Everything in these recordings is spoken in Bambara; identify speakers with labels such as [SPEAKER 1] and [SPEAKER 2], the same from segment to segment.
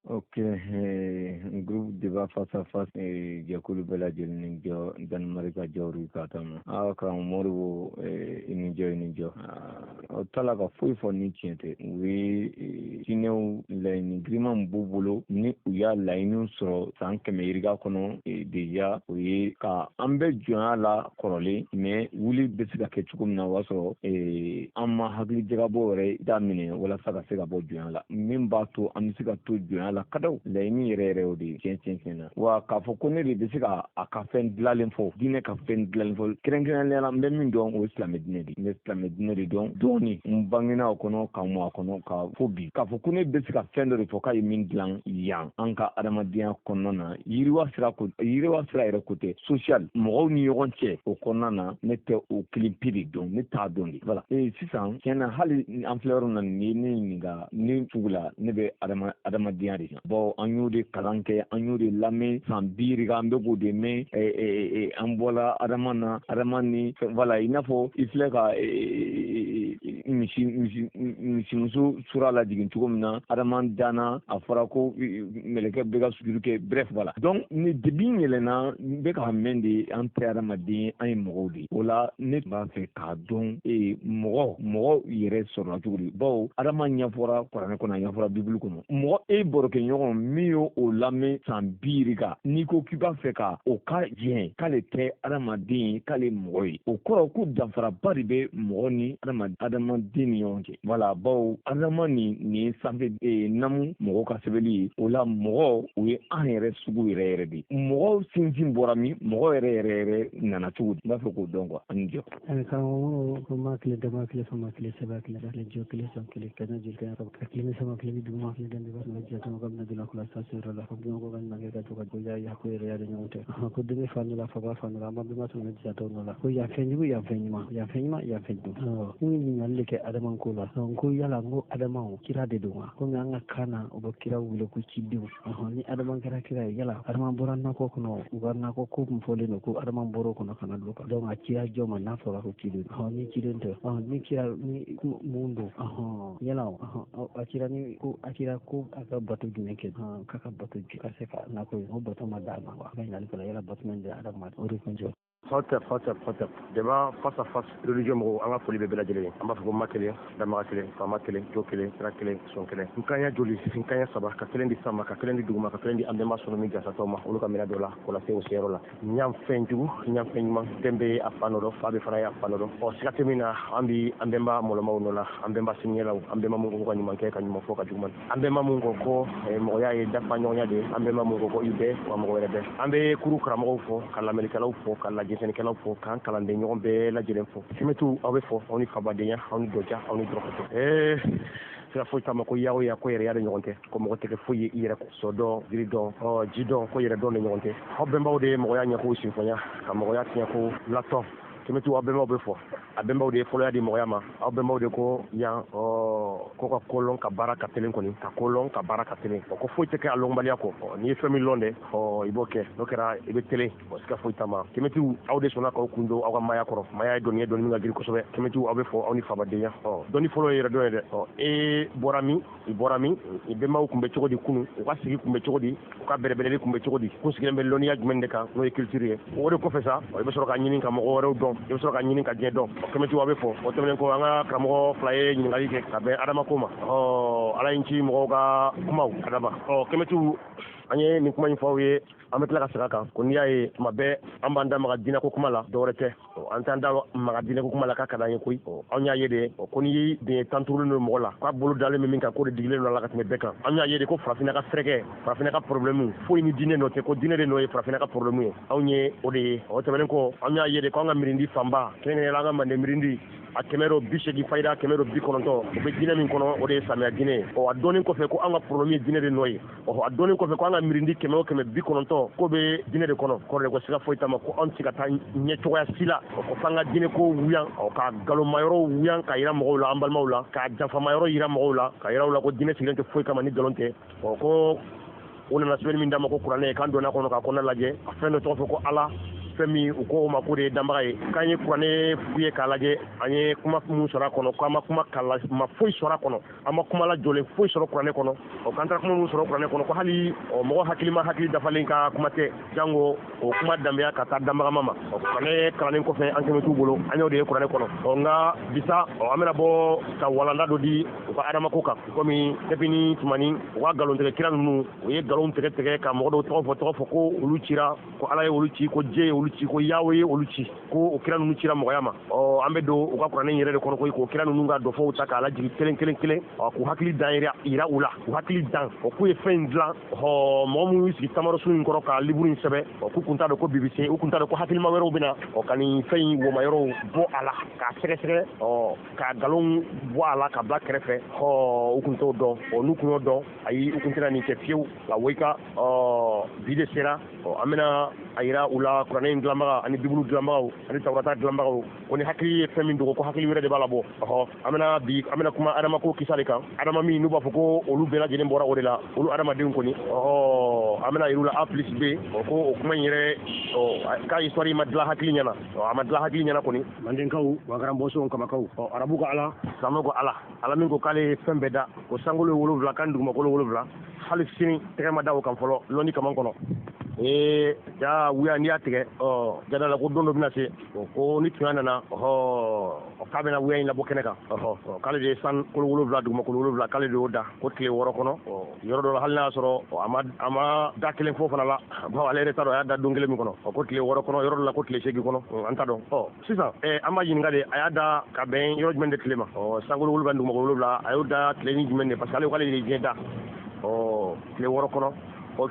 [SPEAKER 1] Ok, groupe débat face à face Jakulu Bella Jelning Jo Dan Marika Jawri Katama. Kram Moro Inijo. Talaga foi for ni tiente. We tineu la ni griman bubolo ni uya la inu so san kemeriga kono deja we ka ambe joala korole me wuli besiga ke chukumna waso amma hagli jagabo re damine wala saga sega bo joala mimba to amsiga to joala kadaw layni rere odi ciencien wa ka fo ko ne de siga aka fen dlalen fo dine ka fen dlalen fo krenken la mbe min don o islam medine di don doni mbangina kono ka mo kono ka fobi ka fo ko ne de siga fen do fo ka min dlan yan anka adamadiya kono na yiriwa sira ere kote social mo ni yonche o kono na nete o klimpiri don ne ta don voilà et sisan kena hali en fleur na ni ga ni tugula ne be adamadiya di bon an y'o de kalan kɛ an y'o de lamɛn san biiri kan an bɛ k'o de mɛn an bɔla adama ni voilà i n'a fɔ i filɛ ka misimuso sura la jigin cogo min na adama danna a fɔra ko mɛlɛkɛ bɛ ka sujuru kɛ bref voilà donc ni debi yɛlɛnna n bɛ ka mɛn de an tɛ adamaden an ye mɔgɔw de o la ne b'a fɛ k'a dɔn mɔgɔ yɛrɛ sɔrɔla cogo di bawo adama ɲɛfɔra kuranɛ kɔnɔ a ɲɛfɔra bibili kɔnɔ mɔgɔ barokɛɲɔgɔn min y'o lamɛn san biiri kan n'i ko k'i b'a fɛ ka o ka diɲɛ k'ale tɛ adamaden ye k'ale mɔgɔ ye o kɔrɔ ko danfaraba de bɛ mɔgɔ ni adamaden ni ɲɔgɔn cɛ voilà bawo adama nin ye sanfɛ namu mɔgɔ ka sɛbɛnni ye o la mɔgɔ o ye an yɛrɛ sugu yɛrɛ de mɔgɔw sinsin bɔra min mɔgɔ yɛrɛ nana cogo di n b'a fɛ k'o dɔn quoi ani jɔ.
[SPEAKER 2] karamɔgɔ ko maa kile dama kile fama kile saba kile jɔ kile san kile kɛnɛ jeli kɛnɛ ka kile sama kile duguma kile dande ba na jatama ka na dila kula sa sera la ko ko kan na ka to ka joya ya ko ya de nyote ko de fa la fa ba fa la ma be ma to na jato la ko ya fenyu ya fenyu ni ni nyalle ke adaman ko la ko yala ngo adama o kira de do ko nga kana o bo kira wulo ko ci ni adaman kira yala adaman boran na ko kono ugarna ko mo fole no ko adaman boro kono kana do ka do nga kira joma na fo ko ci ni ci den te ni kira ni mundo yala akira ko aka batu ke kaka batu ka se ka na ko ho batu ma da ma wa ga nyali ko yala batu men da adam ma o ri ko jo
[SPEAKER 3] Hotep. Deba face à face religion mo anga foli be bela jele amba fo makele da makele fama kele jo kele tra kele son kele nkanya joli nkanya saba ka kele ndi sama ka kele ndi duguma ka kele ndi ande ma sono mi jasa toma ulu ka mena dola ko la se o sero la nyam fenju ma tembe afano do fabe fana ya afano do o sikate mina ambi ambemba moloma unola ambemba sinyela ambemba mungu ko nyuma ke ka nyuma fo ka juman ambemba mungu ko mo ya e da panyonya de ambemba mungu ko ibe wa mo wele be ambe kuru kra mo fo kala melikala fo kala jesenikɛlaw fo k'an kalanden ɲɔgɔn bɛɛ lajɛlen fo sɛmɛtu aw bɛ fɔ aw ni fabadenya aw ni dɔja aw ni dɔrɔkɔtɔ sira foyi t'a ma ko yawo ya ko yɛrɛ ya de ɲɔgɔn tɛ ko mɔgɔ tɛgɛ foyi ye i yɛrɛ kɔ so dɔn jiri dɔn ji dɔn ko yɛrɛ dɔn de ɲɔgɔn tɛ aw bɛnbaw de ye mɔgɔya ɲɛko sinfɔnya ka mɔgɔya tiɲɛko latɔn sɛmɛtu aw bɛnbaw bɛ fɔ a bɛnbaw de ye fɔlɔya di mɔgɔya ma aw bɛnbaw de ko yan ko ka kolɔn ka baara ka telen kɔni ka kolɔn ka baara ka telen ko foyi tɛ kɛ a lɔnbaliya kɔ n'i ye fɛn min lɔn dɛ i b'o kɛ n'o kɛra i bɛ telen siga foyi t'a ma kɛmɛtiw aw de sɔnna k'aw kun don aw ka maya kɔrɔ maya ye dɔnni min ka girin kosɛbɛ kɛmɛtiw aw bɛ fɔ aw ni fabadenya dɔnni fɔlɔ ye yɛrɛ dɔn ye dɛ i bɔra min i bɛnbaw kun bɛ cogo di kunun u ka sigi kun bɛ cogo di u ka bɛrɛbɛrɛli kun bɛ cogo di kun sigilen bɛ lɔnniya jumɛn de kan n'o ye culture ye o de kɔfɛ sa i bɛ sɔrɔ ka ɲini ka mɔgɔ wɛrɛw dɔn i bɛ sɔrɔ ka ɲini ka diɲɛ dɔn kɛmɛtiw aw bɛ fɔ o tɛmɛnen ko an ka karamɔgɔ fila ye ɲininkali kɛ ka bɛn adama ko ma ala in ci mɔgɔw ka kumaw adama kɛmɛtiw an ye nin kuma in fɔ aw ye an bɛ tila ka segin kan ko n'i y'a ye tuma bɛɛ an b'an da maga diinɛ ko kuma la dɔwɛrɛ tɛ an t'an da maga diinɛ ko kuma la k'a ka d'an ye koyi anw y'a ye de ko n'i y'i den tan turulen don mɔgɔ la k'a bolo dalen bɛ min kan k'o de digilen don a la ka tɛmɛ bɛɛ kan an y'a ye de ko farafinna ka fɛrɛkɛ farafinna ka problème foyi ni diinɛ nɔ tɛ ko diinɛ de nɔ ye farafinna ka problème ye anw ye o de ye o tɛmɛnen kɔ an y'a ye de ko an ka mirindi fanba kɛrɛnkɛrɛnnenya la an ka mande mirindi a 180 fayida 190 o bɛ diinɛ min kɔnɔ o de ye samiya diinɛ ye a dɔnnin kɔfɛ ko an ka problème ye diinɛ de nɔ ye a dɔnnin kɔfɛ ko an ka mirindi 190 k'o bɛ diinɛ de kɔnɔ kɔrɔ de ko siga foyi t'a ma ko an tɛ se ka taa ɲɛ cogoya si la ko f'an ka diinɛ ko wuyan ka nkalonmayɔrɔ wuyan ka yira mɔgɔw la an balimaw la ka janfamayɔrɔ yira mɔgɔw la ka yira u la ko diinɛ sigilen tɛ foyi kama ni nkalon tɛ ko u nana sɛbɛnni min d'a ma ko kuranɛ k'an donna kɔnɔ ka kɔnɔ lajɛ a fɛn dɔ tɔgɔ fɔ ko ala fɛn min u ko o ma ko de ye danbaga ye k'an ye kuranɛ f'u ye k'a lajɛ an ye kuma mun sɔrɔ a kɔnɔ k'an ma kuma ma foyi sɔrɔ a kɔnɔ an ma kuma lajɔlen foyi sɔrɔ kuranɛ kɔnɔ k'an taara kuma mun sɔrɔ kuranɛ kɔnɔ ko hali mɔgɔ hakili ma hakili dafalen ka kuma tɛ jango o kuma danbeya ka taa danbagama ma kuranɛ kalannen kɔfɛ an kɛmɛ t'u bolo an y'o de ye kuranɛ kɔnɔ nka bisa an bɛna bɔ ka walanda dɔ di u ka adamako kan komi depuis ni tumani u ka nkalontigɛ kira ninnu u ye nkalon tigɛ ka mɔgɔ dɔw tɔgɔ fɔ ko olu cira ko ala ye olu ci ko jɛ ye olu ci ko yawe ye olu ci ko o kira ninnu cira mɔgɔya ma an bɛ don u ka kuranɛ yɛrɛ de kɔnɔ koyi k'o kira ninnu ka dɔfɔw ta k'a lajigin kelen k'u hakili dan yira u la k'u hakili dan k'u ye fɛn in dilan mɔgɔ minnu y'u sigi tamarasu in kɔrɔ ka liburu in sɛbɛ k'u kun t'a dɔn ko BBC u kun t'a dɔn ko hakilima wɛrɛw bɛ na ka nin fɛn in womayɔrɔw bɔ a la k'a sɛgɛsɛgɛ ka nkalon bɔ a la ka bila kɛrɛfɛ u kun t'o dɔn n'u kun y'o dɔn ayi u kun tɛna nin kɛ fiyewu ka woyika bi de sera an bɛna a yira u la kuranɛ in dilanbaga ani bibulu dilanbagaw ani tawurata dilanbagaw ko ni hakili ye fɛn min dogo ko hakili wɛrɛ de b'a la bɔ an bɛna kuma adamako kisa de kan adama min n'u b'a fɔ ko olu bɛɛ lajɛlen bɔra o de la olu adamadenw kɔni an bɛna yira u la A+B ko o kuma in yɛrɛ k'a histoire ma dilan hakili ɲɛna a ma dilan hakili ɲɛna kɔni mandenkaw wagaran bɔsɔnw kamakaw arabu ka ala silamɛw ko ala min ko k'ale ye fɛn bɛɛ da ko sankolo ye 7 kan dugumakolo 7 hali sini tɛgɛ ma da o kan fɔlɔ lɔnni kaman kɔnɔ ja wuya n'i y'a tigɛ jada la ko don dɔ bɛna se ko ni tunya nana k'a bɛna wuya in labɔ kɛnɛ kan k'ale de ye san kolo 7 dugumakolo 7 k'ale de y'o da ko tile 6 kɔnɔ yɔrɔ dɔ la hali n'a y'a sɔrɔ a ma da kelen fɔ fana la ale yɛrɛ t'a dɔn a y'a da don kelen min kɔnɔ ko tile 6 kɔnɔ yɔrɔ dɔ la ko tile 8 kɔnɔ an t'a dɔn sisan an b'a ɲininka de a y'a da ka bɛn yɔrɔ jumɛn de tile ma san kolo 7 dugumakolo 7 a y'o da tile ni jumɛn de parce que ale ko k'ale de ye diɲɛ da tile 6 kɔnɔ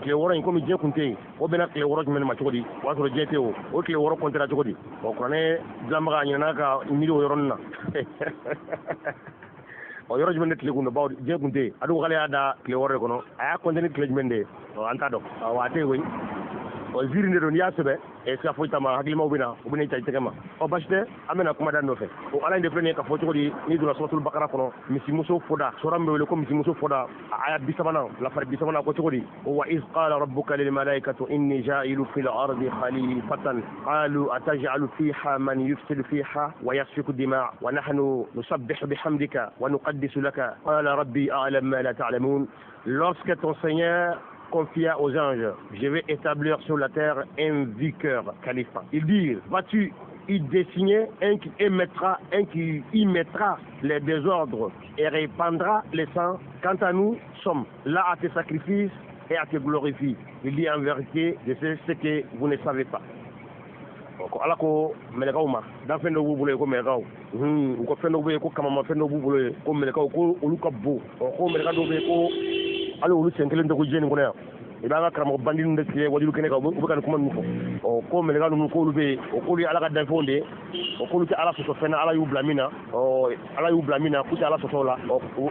[SPEAKER 3] tile 6 in komi diɲɛ kun tɛ yen o bɛna tile 6 jumɛn ma cogo di o y'a sɔrɔ diɲɛ tɛ o tile 6 kɔntera cogo di kuranɛ dilanbaga a ɲinɛna ka miiri o yɔrɔnin na yɔrɔ jumɛn de tile kun don bawo diɲɛ kun tɛ yen a dun k'ale y'a da tile 6 de kɔnɔ a y'a kɔntene tile jumɛn de ye an t'a dɔn a tɛ yen koyi ziiri de don n'i y'a sɛbɛ sika foyi t'a ma hakilimaw bɛ na u bɛ n'i ta i tɛgɛ ma basi tɛ an bɛna kuma da nɔfɛ ala in de filɛ nin ye ka fɔ cogo di n'i donna suratul bakara kɔnɔ misimuso fɔda sura min bɛ wele ko misimuso fɔda a aya 30 lafari 30 ko cogo di wa iz qala rabbuka lil malaikati inni ja'ilu fil ardi khalifatan qalu ataj'alu fiha man yufsidu fiha wa yasfiku dima wa nahnu nusabbihu bihamdika wa nuqaddisu laka qala rabbi a'lam ma la ta'lamun lorsque ton Seigneur confia aux anges, je vais établir sur la terre un vicaire calife. Ils disent, vas-tu y désigner un qui y mettra les désordres et répandra les sangs. Quant à nous, sommes là à tes sacrifices et à te glorifier. Il dit en vérité, je sais ce que vous ne savez pas. ala ko melekaw ma dan fɛn dɔ b'u bolo ye ko melekaw u ka fɛn dɔ bɛ yen ko kamama fɛn dɔ b'u bolo ye ko melekaw ko olu ka bon ko meleka dɔw bɛ yen ko hali olu sen kelen tɛ ko diɲɛ nin kɔnɔ yan i b'an ka karamɔgɔ bandi ninnu de tigɛ wajulu kɛnɛ kan u bɛ ka nin kuma ninnu fɔ ko meleka ninnu k'olu bɛ yen k'olu ye ala ka danfɛnw de ye k'olu tɛ ala sɔsɔ fɛn na ala y'u bila min na k'u tɛ ala sɔsɔ o la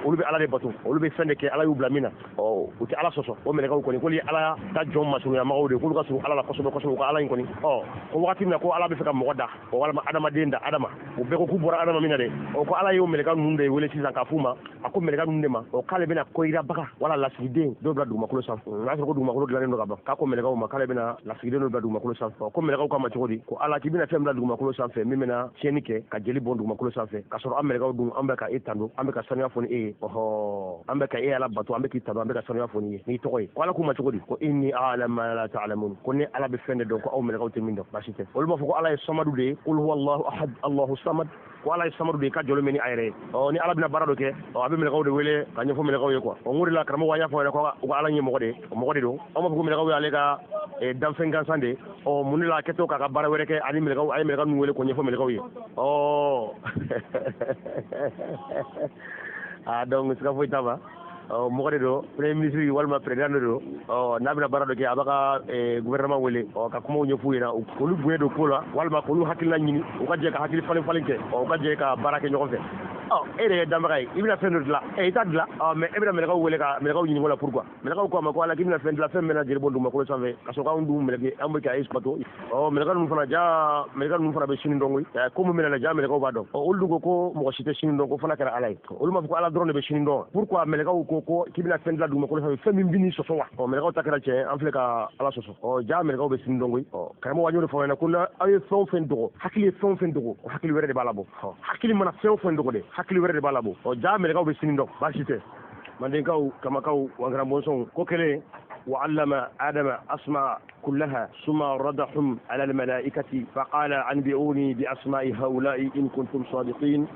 [SPEAKER 3] olu bɛ ala de bato olu bɛ fɛn de kɛ ala y'u bila min na u tɛ ala sɔsɔ o melekaw kɔni k'olu ye ala ta jɔn masurunyamɔgɔw de k'olu ka surun ala la kosɛbɛ kosɛbɛ u ka ala in kɔni ko wagati min na ko ala bɛ fɛ ka mɔgɔ da walima adamaden da adama u bɛɛ ko k'u bɔra adama min na dɛ ko ala y'o meleka ninnu de wele sisan k'a f'u ma a ko meleka ninnu de ma k'ale bɛna koyirabaga wala lasigiden dɔw bila dugumakolo sanfɛ n'a sɔrɔ ko dugumakolo dilannen don ka ban k'a ko melekaw ma k'ale bɛna lasigiden dɔw bila dugumakolo sanfɛ ko melekaw k'a ma cogo di ko ala k'i bɛna fɛn bila dugumakolo sanfɛ min bɛna tiɲɛni kɛ ka jeli bɔn dugumakolo sanfɛ k'a sɔrɔ an melekaw dun an bɛ ka e tando an bɛ ka sanuya fɔ ni e ye an bɛ ka e ala bato an bɛ k'i tando an bɛ ka sanuya fɔ ni ye n'i tɔgɔ ye ko ala k'u ma cogo di ko inni a'lamu ma la ta'lamun ko ni ala bɛ fɛn de dɔn ko aw melekaw tɛ min dɔn basi tɛ olu b'a fɔ ko ala ye samadu de ye qul huwallahu ahad allahu samad ko ala samaru de ka jolo meni ayre ni ala bina barado ke abi melekaw de wele ka nyefo melekaw ye quoi nguri la karamo wanya fo ko ala nyi mo de do o mo ko melekaw ale ka damfen gansande munila keto ka bara were ke ani melekaw ay melekaw nu wele ko nyefo melekaw ye donc ska fo taba mo do premier ministre walma président do nabina barado ke abaka gouvernement wele ka kuma nyefu ina ko lu buye do ko la walma ko lu hakil la nyini o ka je ka hakil falin ke o ka je ka barake nyoko fe ere damay ibina fendu la ita la mais ibina melekaw wele ka melekaw nyini wala pourquoi melekaw ko ma ko ala ibina fendu la femme na jere bondu ma ko sanve ka so ka ndu meleke ambe ka espato melekaw nu fana ja melekaw nu fana be sini ndongoy ko mo mena ja melekaw ba do o lu ko mo site sini ndongo fana kara alay o lu ma ko ala drone be sini ndongo pourquoi melekaw ko kibina fendu la duma ko sanve femme bini so so wa melekaw takara che en fait ka ala so so ja melekaw be sini ndongoy kaymo wanyo fo na kuna ay fon fendu hakili fon fendu hakili were de balabo hakili mana fon fendu de hakili were de balabo ja melekaw be sini ndongo bashite manden kaw kama kaw wangara bonson ko kele وعلم آدم أسماء كلها ثم ردهم على الملائكة فقال أنبئوني بأسماء هؤلاء إن كنتم صادقين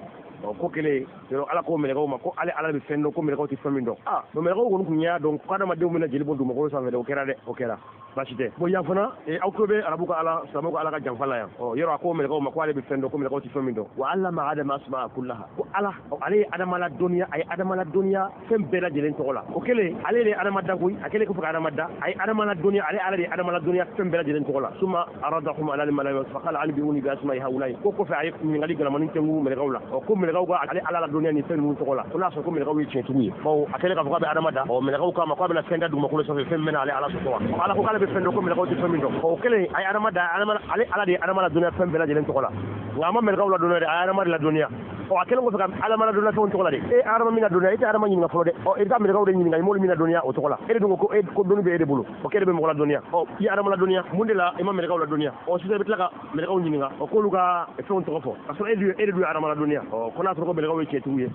[SPEAKER 3] ko kele yoro ala ko melego ma ko ala be fendo ko melego ti famindo no melego ko nya donc kada ma dew mena jeli bondu ma ko sa o kera basite bo ya fana aw ko be arabu ko ala samo ko ala ka jamfala ya yoro ko melego ma ko ala be fendo ko melego ti famindo wa allama adama asma kullaha ko ala ale adama la dunya ay adama la dunya fem bela jelen to la ko kele ale le adama danguy akele ko fuka adama da ay adama la dunya ale ale adama la dunya fem bela jelen to la summa aradahum ala al malaika fa qala anbiuni bi asma'i haulai ko fa ay min ngali gala manin tengu melego la ko melego ga ale ala la dunya ni fen mun to la kuna so ko melego wi chentuye bo akele ka fuka be adama da melego ka ma ko be la fenda du ma ko so fem mena ale ala so to ala ko kala be fendo ko melego ti famindo ko kele ay adama da ale ala de adama la dunya fem bela jelen to la ngama melego la dunya ay adama la dunya akele ko fuka adama la dunya fon to la de adama mina dunya ite adama nyinga folo de ita melego de nyinga mo mina dunya o to la dungo ko donu be bulu kele be mo la dunya ya adama la dunya munde la imam melego la dunya sise be tlaka melego nyinga ko luka fon to fo parce que edu adama la dunya ko na to ko melego we chetuye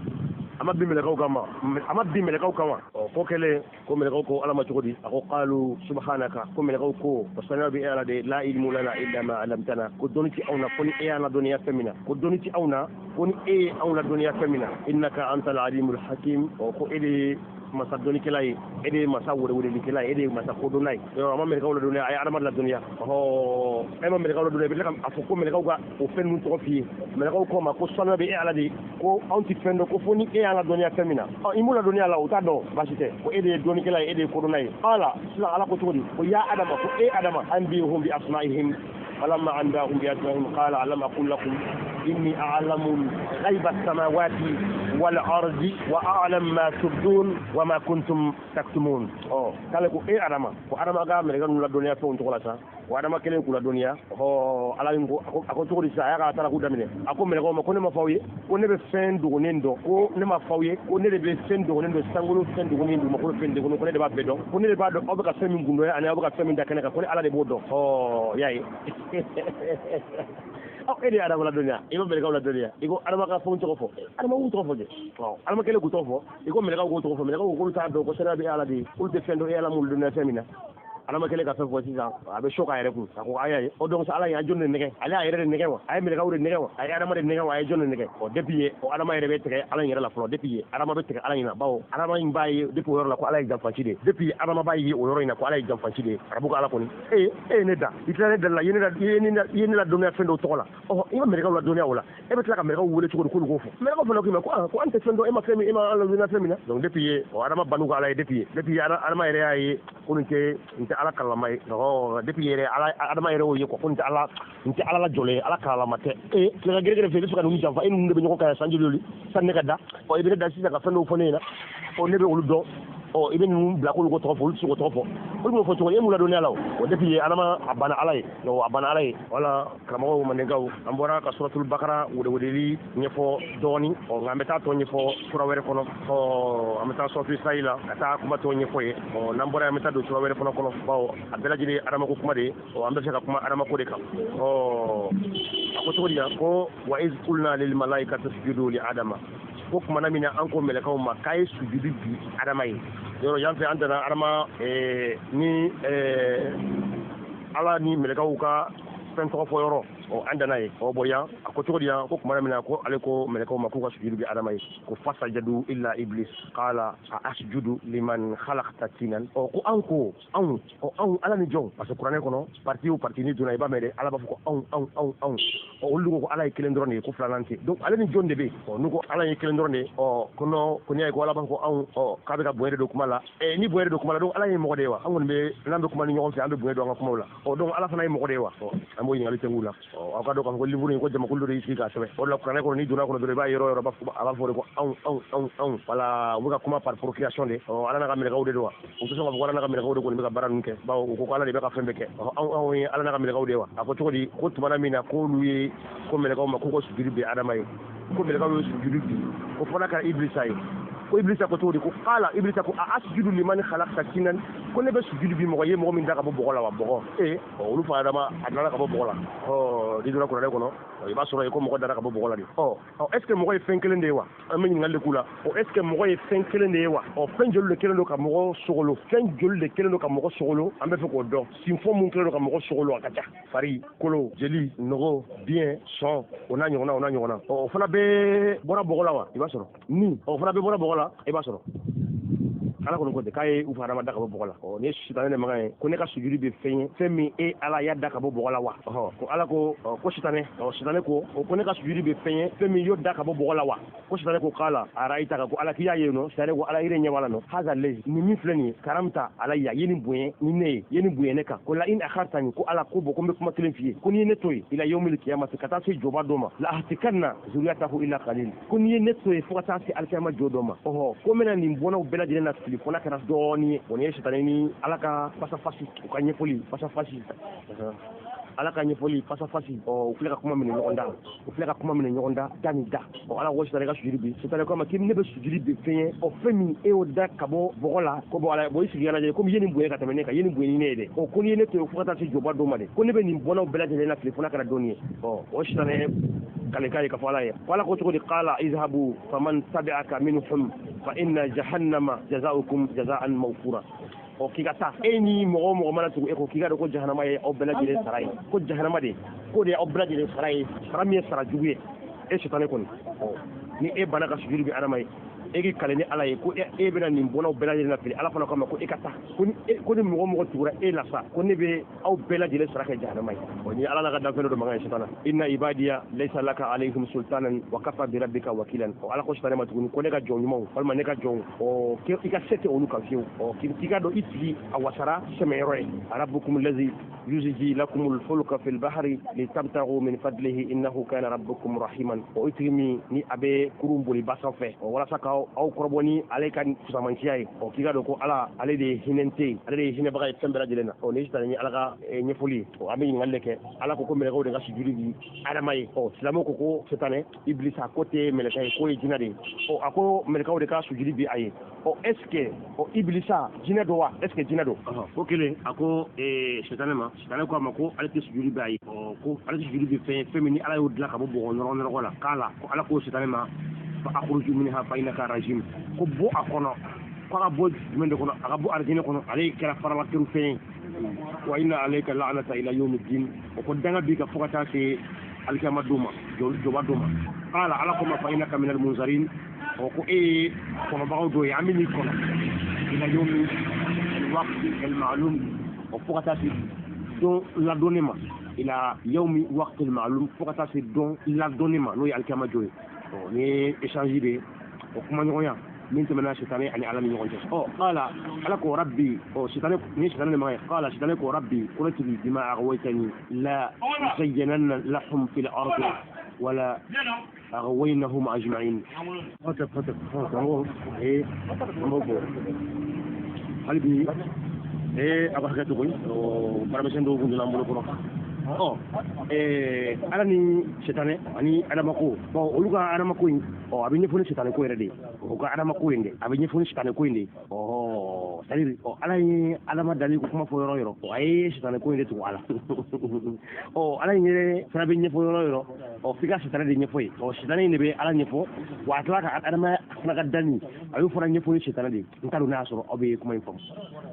[SPEAKER 3] ama bi melego kama ko kele ko melego ko alama chogodi ako qalu subhanaka ko melego ko wasana bi ala de la ilmu lana illa ma alamtana ko doniti awna koni ana dunya femina ko doniti awna koni awna dunya femina innaka antal alimul hakim ko ele masa doni kelay ede masa wore wore kelay ede masa ko donay yo ama melego la dunya ay adama la dunya ama melego la dunya bi kam afoko melego ga o fennu to fi melego ko ma ko sona bi ala de ko anti fendo ko foni ala dunya femina imula dunya la utado basite ko ede doni kelay ede ko donay ala ko todi ko ya adama ko adama anbihum bi asma'ihim فلما أنبأهم بأسمائهم قال ألم أقل لكم إني أعلم غيب السماوات والأرض وأعلم ما تبدون وما كنتم تكتمون قال لكم أدما وأدما قام لكم لا دنيا فون تقولها وأدما كلين كل دنيا على إنكو أكو تقول ساعة ترى كودا منه أكو من لكم كوني ما فاوي كوني بفين دونيندو كوني ما فاوي كوني بفين دونيندو سانغولو فين دونيندو ما كوني فين دونيندو كوني دبا بدو كوني دبا دو أبغى فين غندو أنا أبغى فين دكانة كوني على دبودو ياي ede adama la dunya iko meleka la dunya iko adama ka fon to fo adama wu to fo je adama kele ku to fo iko meleka ku to fo meleka ku ta do ko sera bi ala di ulte fendo ala mul dunya femina alama kele ka fe fo sisan abe shoka yere ku ko ayaye o donc ala ya jonne nege ala yere nege wa ay meleka wure nege wa ay adama de nege wa ay jonne nege o depuis o adama yere be tege ala yere la flo depuis adama be tege ala ina bawo adama yin bayi depuis o la ko ala jam fancide depuis adama bayi o yoro ina ko ala jam fancide rabuka ala koni ne da itane da la yene la dunya fendo to la ima meleka la dunya wala e be tla ka meleka wule ci ko ko fo meleka fo ko ante fendo e ma femi e ma ala dunya femina donc depuis o adama banu ko ala depuis adama yere ay ko nte ala kalamay depuis yere ala adama yere o yeko kunta ala nte ala la jole ala kalamate la gere fe suka num jamfa en nde be nyoko kaya sanjuloli sanne kada o ibe da sisa ka fendo fo nena o nebe olu do ibe num bla ko to fo su ko to fo o mo fo to yemu la dunya law o depuis adama abana alay no abana alay wala kamo man ngaw ambora ka suratul baqara wode li nyefo doni o ngambeta to nyefo sura were kono o ameta sofi sayla ata kuma to nyefo e o nambora ameta do sura were kono bawo abdala jide adama ko kuma de o ambe ka kuma adama ko de kam ko to dia ko wa iz qulna lil malaikati isjudu li adama ko kuma namina an ko melekaw ma kay sujudu bi adama yi yoro jamfe andana adama ni ala ni melekaw ka fen to fo yoro عندنا بويا أكو تقولي أكو كمان من أكو عليكو ملكو ما كوكا سجود بآدم كو فسجدوا إلا إبليس قال أسجد لمن خلقت تينا أو أنكو أو على نجوم بس القرآن يكونوا parti ni duna iba mede ala ba fuko on o lugo ko ala yekelen drone ko flanante donc ala ni jonde be o nugo ala yekelen drone o kono ko ni ay ko ala ba ko on o kabe ka boyede do kumala e ni boyede do kumala donc ala yi mo de wa angon be lambe kuma ni ñoxon fi ambe boyede do nga kumala o donc ala fana yi mo de wa o amo yi ngali tengula o ka do ko livre ko jama ko lu ri ka sebe o la qur'an ko ni duna ko do ba yoro ba ala fo ko on wala wuga kuma par procréation de o ala na ka mele gawde do wa o to so ko ala na ka mele gawde ko ni ka baran ke ba ko ala de be ka fembe ke o ala na ka mele gawde wa ako to di ko tumana mina ko luye ko mele gawma ko sujudi be adama yi ko mele gawde sujudi ko fona ka iblisa yi ko iblisa ko to di ko qala iblisa ko asjudu liman khalaqta tinan ko ne be sujudi bi mo ko ye mo min daga bo bogola wa bogo o lu fa adama adana ka bo bogola o di dura ko re ko no o ba soro ko mo ko dara ka bo bogola di o est ce que mo ko fenkelen de wa amen ngal de kula o est ce que mo ko fenkelen de wa o fenjolu le kelen do ka mo sogolo fenjolu le kelen do ka mo sogolo ambe fe ko do sinfo mun kelen do ka mo sogolo akaja fari kolo jeli nogo bien son ona nyona o fana be bora bogola wa iba soro ni o fana be bora bogola iba soro ala ko de kay u fara ma daka bo bogola o ne sitane ne magay ko ne ka sujudi be femi e ala ya daka bo bogola wa ko ala ko sitane ko ko ne ka sujudi be femi yo daka bo bogola wa ko sitane ko kala araita ko ala kiya yeno sitane ko ala ire nyawala no haza le ni mi fleni karamta ala ya yeni buye ni ne yeni buye ne ka ko la in akhartani ko ala ko bo ko be kuma kelen fiye ko ni ne toy ila yawmil qiyamah kata se joba doma la ahtikanna zuriyatahu illa qalil ko ni ne toy fo kata se alkiyama jodoma ko mena ni bona bela dina fona kana doni woni shetani alaka pasa fasi ko nyefoli pasa fasi alaka nyefoli pasa fasi o fleka kuma min nyogonda dani da o ala wo shetani ka sujudi bi shetani ko ma kim ne be sujudi bi fen o femi e o da kabo bogola ko bo ala bo sigi ala je ko yeni buye ka tamene ka yeni buye ni ne de o ko ni ne to ko ta se joba do ma de ko ne be ni bona bela de na fona kana doni o shetani kale kai ka fala ya wala ko to di qala izhabu faman tabi'aka minhum fa inna jahannama jazaa'ukum jazaa'an mawfura o kigata eni mo mala to e ko kigado ko jahannama e o belajire saray ko jahannama de ko de o belajire saray sarami sara juwe e shetane kon ni e banaka sujudi bi anamay egi kale ni ala ye ko e bena ni bona belajire na fili ala fana ko ma ko e kata ko ni mo tuura e la sa ko ne be aw belajire sara ke jahannama o ni ala la ga dafelo do manga shetana inna ibadiya laysa laka alayhim sultanan wa kafa bi rabbika wakilan o ala ko shetane ma tuguni ko ne ga jonyu mo wal ma ne ga jon o ke ika sete onu ka fiu o kiga do itli awasara semeyroy rabbukum allazi yuzji lakum al-fulka fil bahri litabtaghu min fadlihi innahu kana rabbukum rahiman o itrimi ni abe kurumbuli basafe o wala saka aw korboni ale kan kusamantiay o kiga do ko ala ale de hinente ale de hine baga tambera jelena o ne tani ala ka nyefoli o ami ngalle ke ala ko mele gawde gashi juri adamay o silamo ko setane iblisa côté mele kay ko jinade o ako mele gawde ka sujudi bi aye o eske o iblisa jinado wa eske jinado ko kele ako setane ko amako ale ke sujudi bi aye o ko ale sujudi bi femini ala yo dla ka bo ngoro wala kala ko ala ko setane ma فأخرج منها فإنك رجيم كبو أكونو كابو من دكونو أكبو أرجيني كونو عليك كلا فرلا كروفين وإن عليك لعنة إلى يوم الدين وقدنا بك فقطع في الكلمة دوما جواب دوما قال علىكم فإنك من المنذرين وكو كما بعضو يعملني كونو إلى يوم الوقت المعلوم وفقطع في دون لا دونيما إلى يوم وقت المعلوم فقطع في دون لا دونيما نوي الكلمة جوي ni échange be o kuma ñoya min tamana shetane ani alami ñogon ci qala alako rabbi o shetane ni shetane ma qala shetane ko rabbi qultu bima aghwaytani la zayyananna lahum fil ardi wala aghwaynahum ajma'in fatap mbobo halbi abakatu ko paramesen do gundula mbolo ko ala ni shetane ani adamako bon oluga adamako abi nyefoni shetane ko rede o ga adamako inde abi nyefoni shetane ko inde c'est-à-dire ala ni adama dali ko kuma fo yoro ay shetane ko inde to ala ala ni fana be nyefo yoro fika sitana de nyefo sitana ne be ala nyefo wa tla ka adama fana ka dani ayu fana nyefo ni sitana de ntaru na so obe kuma info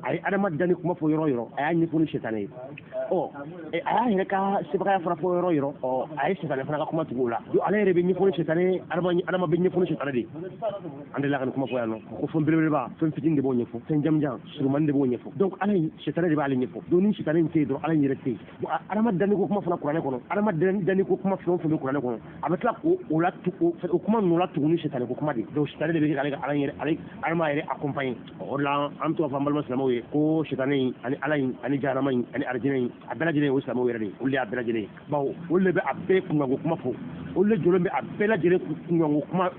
[SPEAKER 3] ay adama dani kuma fo yoro ay nyefo ni sitana aya hire ka sibaka fana fo yoro ay sitana fana ka kuma tugula do ala rebe nyefo ni sitana adama be nyefo ni sitana de ande la kan kuma fo yano ko fo bele ba fo fitin de bo nyefo sen jamjam surman de bo nyefo donc ala sitana de ba ala nyefo do ni sitana inte do ala nyirete adama dani ko kuma fana qur'an ko adama dani ko kuma fo qur'an ko abetla ko o la tuko o kuma no la tuguni sitana ko kuma de do sitana de be ala nyire alma yere accompagner o la am to fa mbal muslimo ko sitana ani ala ani jarama ani arjina abela jine o samo yere o le abela jine bawo o le be abbe kuma ko kuma fo o le jolo be abela jine kuma ko kuma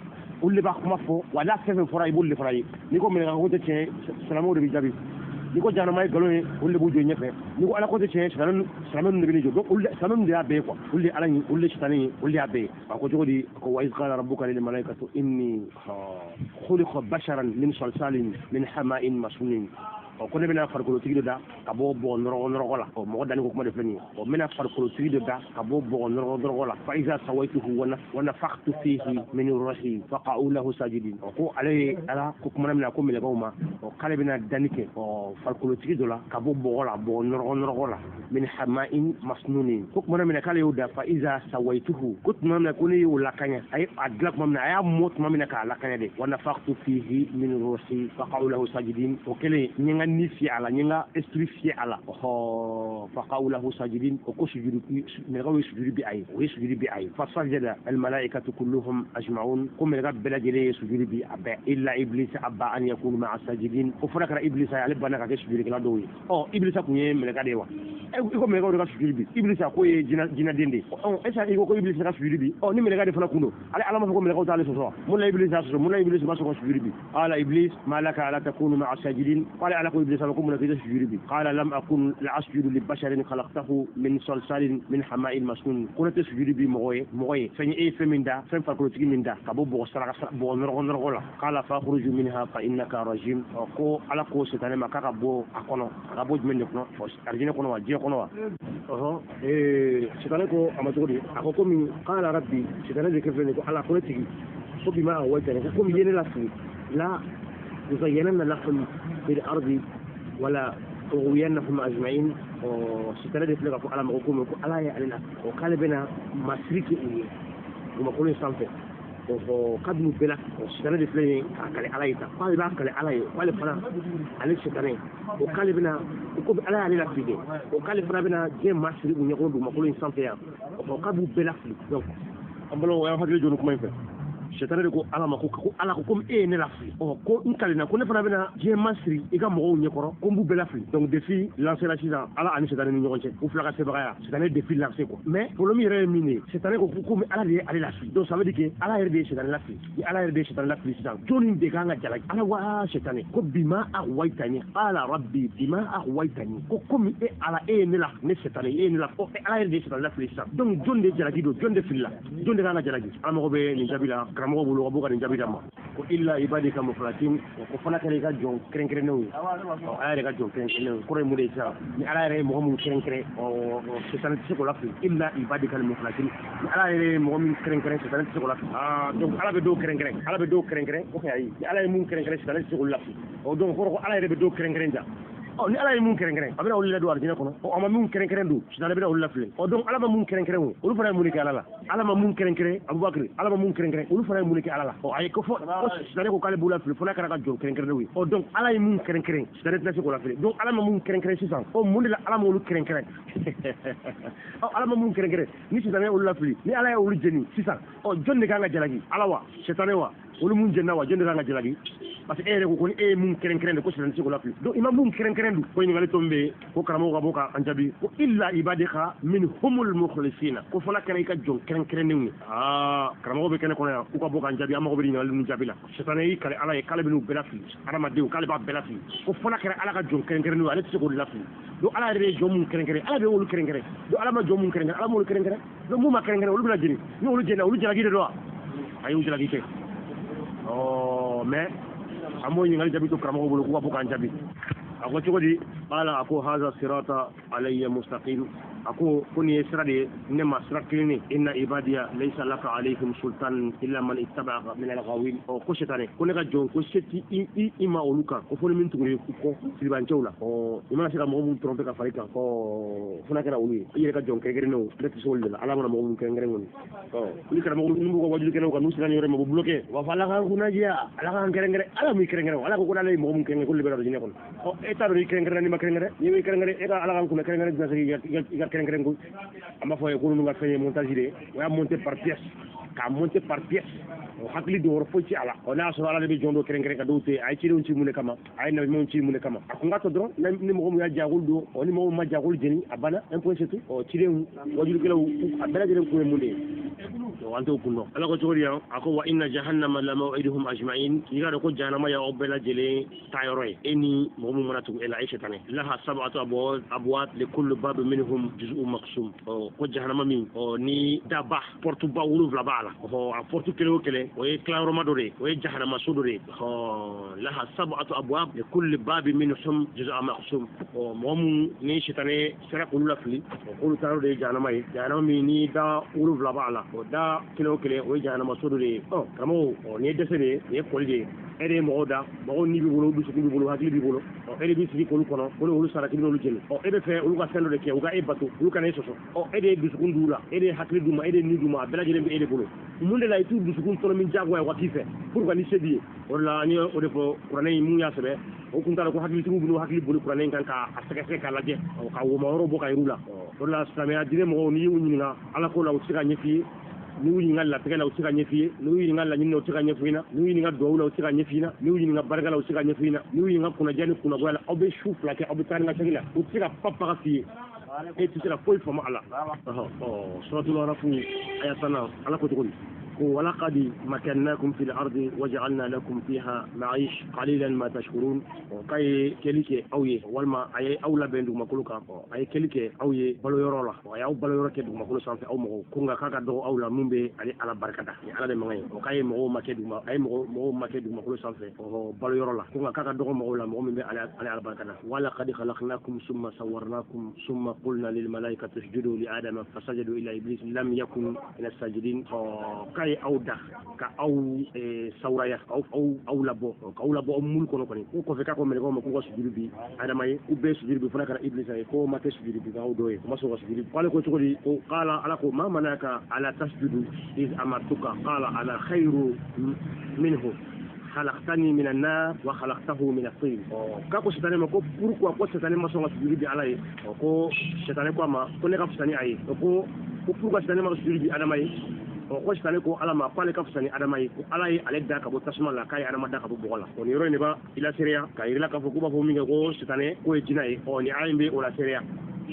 [SPEAKER 3] o le ba kuma fo wala fefe fora ibul le fora ni ko me ko te salamo de bi jabi ni ko jarama galo o le bu jo nyefe ni ko ala ko te salamo de bi jo do o le salamo de abbe ko o le ala ni o le sitani o le abbe ko jogodi ko wa iz qala rabbuka lil malaikati inni khuliqa basharan min salsalin min hama'in masnunin ko ne bena farkolo tigi da ka bo noro la o mo dani ko kuma def ni o mena farkolo tigi da ka bo noro la fa iza sawaituhu wa nafakhtu fihi min ruhi faqa'u lahu sajidin ko ale ala ko kuma na ko mele goma o kale bena danike o farkolo tigi la ka bo noro la min hama'in masnunin ko kuma na kale yuda fa iza sawaituhu ko kuma na ko ni wala kanya ay adlak mamna ay mot mamina ka la kanya de wa nafakhtu fihi min ruhi faqa'u lahu sajidin o kele nyanga ni fi ala nyanga esprit fi ala faqaulahu sajidin ko sujudu me gawe sujudu bi ay o sujudu bi ay fa sajada al malaikatu kulluhum ajma'un kum me gab bela jele sujudu bi abba illa iblis abba an yakunu ma'a sajidin o fara kara iblis ya lebana ka sujudu kala do iblis ko nye me ga dewa ko me gawe ka sujudu bi iblis ko ye jina dende esa ko iblis ka sujudu bi ni me ga de fana kuno ala alama ko me ga ta ale so mun la iblis so mun la iblis ba so sujudu bi ala iblis malaka ala takunu ma'a sajidin qala ala إبليس لكم من كذا سجود قال لم أكن لأسجد لبشر خلقته من صلصال من حماء مسنون كنت سجود بي مغوي فني فمن دا فن فكرتي من دا كبو بوسرا بو نرغلا قال فاخرج منها فإنك رجيم كو على كو ستانه ما كبو اكونو كبو من نكنو ارجينا كونو جي كونو ستانه كو اماتوري اكو من قال ربي ستانه كيفني على كنتي بما أولتني كم ينلفني لا يزينن لكم في الأرض ولا أغوينهم أجمعين وستردف لك على مغكم على يعلنا وقال بنا مسريكي وما قولين صنفه وقد نبلا وستردف لي على قال باك علي قال فلا عليك ستانين وقال بنا يكون على علينا فيدي وقال فلا بنا جيم مسريك ونقول بما قولين صنفه وقد نبلا فيدي أمبلو يا فاضل جونكم ما ينفع shetane ko ala ma ko ala ko comme ne la fi ko nkalina ko ne fana bena je masri e ka mo nye koro ko mbu bela fi donc défi lancer la sisa ala ani shetane ni ñogonche ou flaka se bagaya shetane défi lancer ko mais problème yere mini shetane ko comme ala de ala la fi donc ça veut dire que ala yere de shetane la fi ni ala yere de shetane la fi sisa joni de ganga jala ala wa shetane ko bima awaitani ala rabbi bima awaitani ko comme e ala ne la ne shetane ne la ko ala yere de shetane la fi sisa donc joni de jala gido joni de filla joni de ganga jala gi ala mo be ni jabila mo bulu ko ni jabi dama ko illa ibadika muflatin ko fana kare ga jon krenkre no o ay ga jon krenkre no ko re mu de sa ni ala re mo mu krenkre o se tan ci ko lafi illa ibadika muflatin ni ala re mo mu krenkre se tan ci ko lafi donc ala be do krenkre ko ay ni ala mu krenkre se tan ci ko lafi o donc ko ala re be do krenkre nda ni ala mun kerenkeren abena wulila do arjina kono o ama mun kerenkeren do sidana bena wulila fle o donc ala ma mun kerenkeren o ulu fara mun ke ala la ala ma mun kerenkeren abubakar ala ma mun kerenkeren ulu fara mun ke ala la o ay ko fo sidana ko kale bula fle fona kara ka jon kerenkeren wi o donc ala mun kerenkeren sidana tna ko la fle donc ala ma mun kerenkeren sisan o mun la ala ma wulu kerenkeren o ala ma mun kerenkeren ni sidana wulila fle ni ala ya wulu jeni sisan o jonde ka nga jalagi ala wa shetane wa wulu mun jenna wa jonde ka nga jalagi parce que ere ko ni mun kerenkeren ko sidana ko la fle donc imam mun kerenkeren ko ni ngale tombe ko karamo ga boka anjabi ko illa ibadika min humul mukhlisina ko fala kene ka jon kerenkeren ni karamo be kene ko ya ko boka anjabi amma ko be ni ngale ni jabila shetane yi kale ala e kale be no belafi arama de kale ba belafi ko fala kene ala ka jon kerenkeren ni ala tsi ko lafi do ala re jom mun kerenkeren ala be wolu kerenkeren do ala ma jom mun kerenkeren ala mo wolu kerenkeren do mu ma kerenkeren wolu bla jini ni wolu jena wolu jala gi de do ayu jala gi ke mais amo ni ngale jabi to karamo ko boka anjabi أقول تقولي قال أكو هذا صراط علي مستقيم ako kuni sirade nema sirakilini inna ibadiya laysa laka alayhim sultan illa man ittaba'aka min al-ghawin o ko shetane ko ne ka jon ko seti ima oluka ko foni min tugure ko siriban cewla o imana sira mo mun trompe ka farika ko fona kala olu yere ka jon kegere no leti solde la ala mo mun kengere ngoni o kuli kala mo mun ko wajulu keno ka nusira yore mo bloqué wa fala ka kunajiya ala ka kengere ala mi kengere ala ko dale mo mun kengere ko libero jine ko o eta do kengere ni ma kengere ni kengere e ka ala ka kuna kengere dina sari ya kengere ngo ama fo e ko nu nga fanye montage de wa monter par pièce ka monter par pièce o hakli do wor fo ci ala o na so ala be jondo kengere ka dowte ay ci don ci mune kama ay na mon ci mune kama ko ngato do ni mo ya jagul do o ni mo ma jagul jeni abana un point c'est tout o ci rew wajulu kala abana jere ko munde wanto kunno ala ko tori ako wa inna jahannama la maw'iduhum ajma'in yiga ko jahannama ya obela jele tayroy eni mo mo manatu ila aisha tane laha sab'atu abwat li kulli bab minhum juz'un maqsum ko jahannama min o ni daba portu ba wulu vla bala o a portu kele o e claro madore o e jahannama sudore o laha sab'atu abwab li kulli bab minhum juz'un maqsum o mom ni shitane sara kullu lafli ko taro de jahannama min ni da wulu vla bala o da kilo o jahannama sudore o kamo o ni desede e kolde ede mo da mo ni bi bolo du suku bi bolo hakli bi bolo o ede bi sigi ko kono ko lu sara kilo lu jeni o ede fe ulu ka sendo de ke uga e batu ulu kan e soso o ede bi suku ndula ede hakli duma ede ni duma bela jere be ede bolo munde la itu du suku tono min jago e wakife pour ka ni sedi wala ni o de fo qur'ani mu ya sebe o kunta ko hakli tubu bolo hakli bolo qur'ani kan ka asake ka laje o ka wo ma woro bo ka irula wala samia dire mo ni unyinga ala ko la o sika nyefi ni wuyi ngalla tegala usika nyefiye ni wuyi ngalla nyinno usika nyefina ni wuyi ngalla dowla usika nyefina ni wuyi ngalla bargala usika nyefina ni wuyi ngalla kuna jani kuna gwala obe shufla ke obe tani ngachagila usika papa kasi e tisira foi fama ala suratul araf ayatana ala ko tukuni ولقد مكناكم في الأرض وجعلنا لكم فيها معيش قليلا ما تشكرون كاي كليكي أوي والما أي أولى بين دوما كلوكا أي كليكي أوي بلو يرولا أي أو بلو يروكي دوما كلو سانفي أو مغو كونغا كاكا دو أولى مumbe على بركة على دمغي وكاي مغو ماكي دوما أي مغو ماكي دوما كلو سانفي بلو يرولا كونغا كاكا دو مغو لا مغو مumbe على بركة ولقد خلقناكم ثم صورناكم ثم قلنا للملائكة اسجدوا لآدم فسجدوا إلى إبليس لم يكن من الساجدين كاي aw da ka aw sawraya aw labo mul kono koni ko fe ka ko mele ko ko sujudi bi adama yi ubbe sujudi bi fana kana iblisa ko ma te sujudi bi gaw doye ma so sujudi wala ko tugodi ko qala ala ko ma manaka ala tasjudu iz amartuka qala ana khairu minhu خلقتني من النار وخلقته من الطين كاكو شتاني ما كو pourquoi ko شتاني ما so sujudi bi ala yi ko شتاني ko ma ko ne ka shitani ayi ko pourquoi shitani ma sujudi bi adama yi ko sitane ko ala ma pale ka fusani adama yi ko ala yi ale da ka bo tasma la kay adama da ka bo bola on yoro ne ba ila seria ka ila ka fo ko ba fo mi ko sitane ko jina yi on ni ayimbe o la seria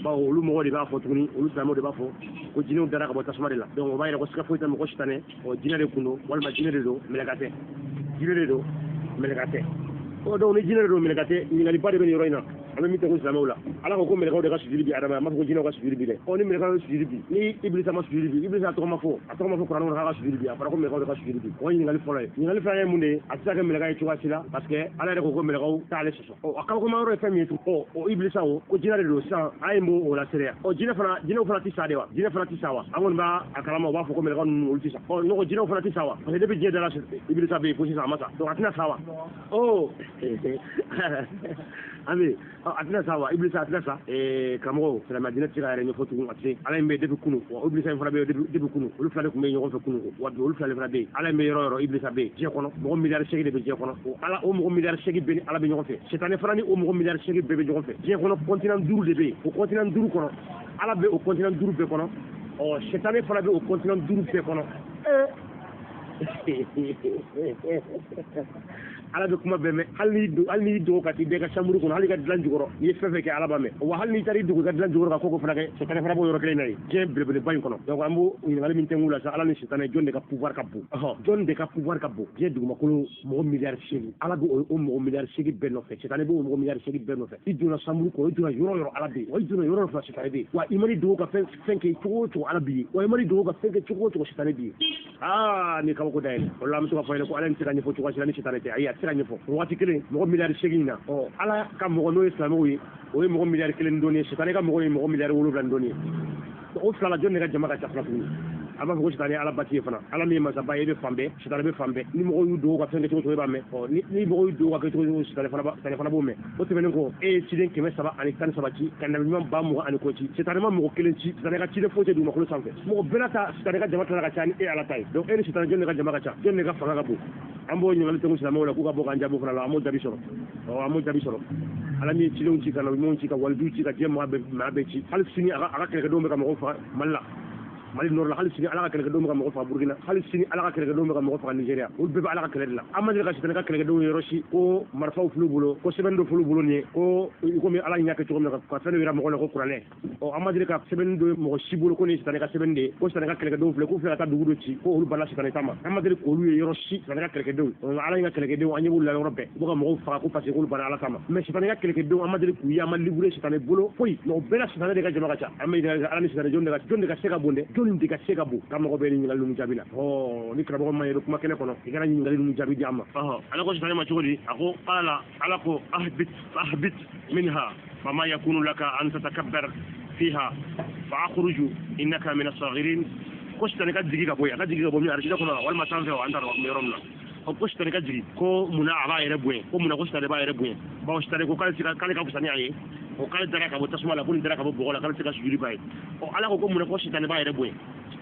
[SPEAKER 3] ba olu mo de ba fo tuni olu samo de ba fo ko jino dara ka bo tasma de la donc o ba ira ko ska fo tan ko sitane o jina de kuno wal ma jina de do melagate o do ni jina de do melagate ni ngali ba de ben yoro ina ala mi to ko samo la ala ko mele ko de ka sujudi bi adama ma ko jino ka sujudi bi de o ni mele ka sujudi bi ni iblisa ma sujudi bi iblisa to ma fo atoma fo qur'an ka sujudi bi afara ko mele ko de ka sujudi bi o ni ngali fo ni ngali fa munde ataka mele ka ci wasila parce que ala de ko mele ko taale so o akako ma ro fami to o iblisa o ko jina de do sa ay mo o la seria o jina fana ti sa de wa jina fana ti sa wa angon ba akalama ba fo ko mele ko no ti sa o no ko jina fana ti sa wa parce que depuis je de la iblisa be ko ci sa masa to atina sa wa o ami atina sawa iblisa atina sa kamo sala madina tira re nyofotu ngati ala mbe debu kunu wa iblisa fara be debu kunu ulu fala ko me nyoko fe kunu wa ulu fala fara be ala mbe yoro iblisa be je kono mo milliard shegi de be je kono ala o mo milliard shegi be ala be nyoko fe setane fara ni o mo milliard shegi be nyoko fe je kono continent duru de be o continent duru kono ala be o continent duru be kono o setane fara be o continent duru be kono ala be kuma be me halni do ka ti be ka samuru kono hali ka dilan jugoro ni fefe ke ala ba me wa halni tari dugo ka dilan jugoro ka koko fana ke se kana fara bo yoro kele nay je bele bayin kono donc ambu ni ngali min tengula sa ala ni sitane jonde ka pouvoir ka bu jonde ka pouvoir ka bu je dugo makolo mo milliard shegi ala do o mo milliard shegi be no fe sitane bo mo milliard shegi be no fe iduna samuru ko iduna yoro ala be o iduna yoro fa sitane be wa imani dugo ka fenke to ala bi wa imani dugo ka fenke to sitane bi ni ka ko dai wallahi mutu ka fa ko ala ni sitane fo to ka sitane te ayat sira ɲɛfɔ waati kelen mɔgɔ miliyari 8 na ala ka mɔgɔ n'o ye silamɛw ye o ye mɔgɔ miliyari 1 dɔɔnin ye sitani ka mɔgɔ ye mɔgɔ miliyari 7 dɔɔnin ye o fila la jɔn de ka jama ka ca fila tuguni a b'a fɔ ko sitani ala bati ye fana ala min ye masaba ye i bɛ fan bɛɛ sitani bɛ fan bɛɛ ni mɔgɔw y'u dogo ka fɛn kɛ cogo i b'a mɛn ni mɔgɔw y'u dogo ka kɛ cogo sitani fana b'o mɛn o tɛmɛnen kɔ e ye ciden 313 ci ka nabi ɲuman 20 ani kɔ ci sitani ma mɔgɔ 1 ci sitani ka ciden foyi tɛ dugumakolo sanfɛ mɔgɔ bɛɛ na ta sitani ka jama tila ka ca ni e ala ta ye donc e ni sitani jɔn de ka jama ka ca jɔn de ka fanga ka bon an b'o ɲininkali tɛgu silamɛw la k'u ka bɔ k'an jaabi fana la an m'o jaabi sɔrɔ ala min ye cidenw ci ka nabi ɲumanw ci ka walijuw ci ka diɲɛ maa bɛɛ ci hali sini a ka kɛlɛkɛdenw bɛ ka mɔgɔw faga Mali la Mali nord la hali sini ala ka kɛlɛkɛdenw bɛ ka mɔgɔ faga Burkina hali sini ala ka kɛlɛkɛdenw bɛ ka mɔgɔ faga Nigeria olu bɛɛ bɛ ala ka kɛlɛ de la an ma deli ka sitani ka kɛlɛkɛdenw yɔrɔ si ko marifaw fil'u bolo ko sɛbɛnni dɔ fil'u bolo nin ye ko komi ala y'a kɛ cogo min na ka fɛn dɔ yira mɔgɔw la ko kuranɛ an ma deli ka sɛbɛnni dɔ mɔgɔ si bolo ko nin ye sitani ka sɛbɛnni de ye ko sitani ka kɛlɛkɛdenw filɛ k'u filɛ ka taa dugu dɔ ci ko olu banna sitani ta ma an ma deli k'olu ye yɔrɔ si sitani ka kɛlɛkɛdenw ala y'a ka kɛlɛkɛdenw an ɲɛ b'u la yɔrɔ bɛɛ u bɛ ka mɔgɔw faga ko parce que k'olu banna ala ta ma mais sitani ka kɛlɛkɛdenw an ma deli k'u ye an ma libéré sitani bolo foyi mais o bɛɛ la sitani de ka jama ka ca an bɛ ala ni sitani jɔn de ka se ka bon dɛ jɔn de ka se ka bon karamɔgɔ bɛ ɲininkali ninnu jaabi la ni karamɔgɔ ma ye bɛ kuma kɛnɛ kɔnɔ i kana ɲininkali ninnu jaabi di an ma ala ko sitani ma cogo di a ko qala ala ko ahbit minha fama yakunu laka an tatakabbar fiha fa akhruju innaka min as-saghirin ko sitani ka jigi ka bɔ min arsida kɔnɔ walima sanfɛ an t'a dɔn yɔrɔ min na ko sitani ka jigi ko munna a b'a yɛrɛ bonya ko munna ko sitani b'a yɛrɛ bonya bawo sitani ko k'ale ka fisa ni a ye k'ale dara ka bɔ tasuma la ko nin dara ka bɔ bɔgɔ la k'ale tɛ ka sujudi ba ye ala ko munna ko sitani b'a yɛrɛ bonya